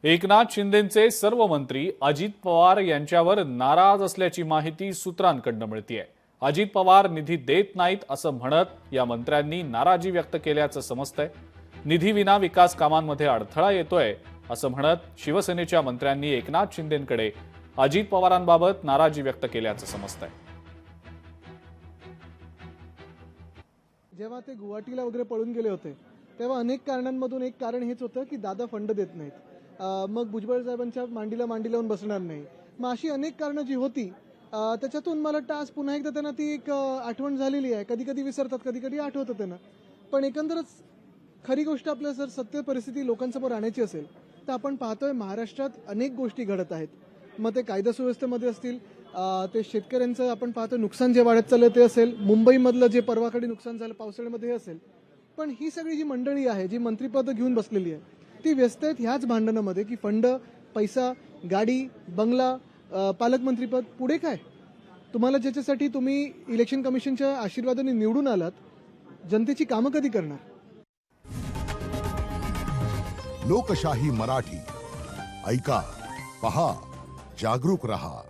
एकनाथ शिंदेंचे सर्व मंत्री अजित पवार यांच्यावर नाराज असल्याची माहिती सूत्रांकडून मिळतेय। अजित पवार निधी देत नाहीत असं म्हणत या मंत्र्यांनी नाराजी व्यक्त केल्याचं समजतंय। निधीविना विकास कामांमध्ये अडथळा येतोय असं म्हणत शिवसेनेच्या मंत्र्यांनी एकनाथ शिंदेंकडे अजित पवारांबाबत नाराजी व्यक्त केल्याचं समजतंय। जेव्हा ते गुवाहाटीला वगैरे पळून गेले होते तेव्हा अनेक कारणांमधून एक कारण हेच होतं की दादा फंड देत नाहीत, मग भुजबळ साहेबांच्या मांडीला मांडी लावून बसणार नाही, मग अशी अनेक कारणं जी होती त्याच्यातून मला वाटतं आज पुन्हा एकदा त्यांना ती एक आठवण झालेली आहे। कधी कधी विसरतात, कधी कधी आठवतं त्यांना, पण एकंदरच खरी गोष्ट आपल्या जर सत्य परिस्थिती लोकांसमोर आणायची असेल तर आपण पाहतोय महाराष्ट्रात अनेक गोष्टी घडत आहेत। मग ते कायदा सुव्यवस्थेमध्ये असतील, ते शेतकऱ्यांचं आपण पाहतोय नुकसान जे वाढत चाललं ते असेल, मुंबईमधलं जे परवाकडे नुकसान झालं पावसाळ्यामध्ये हे असेल, पण ही सगळी जी मंडळी आहे जी मंत्रिपद घेऊन बसलेली आहे ती व्यस्त आहेत ह्याच भांडणामध्ये की फंड, पैसा, गाडी, बंगला, पालकमंत्रीपद, पुढे काय? तुम्हाला ज्याच्यासाठी तुम्ही इलेक्शन कमिशनच्या आशीर्वादाने निवडून आलात, जनतेची कामं कधी करणार? लोकशाही मराठी ऐका, पहा, जागरूक रहा।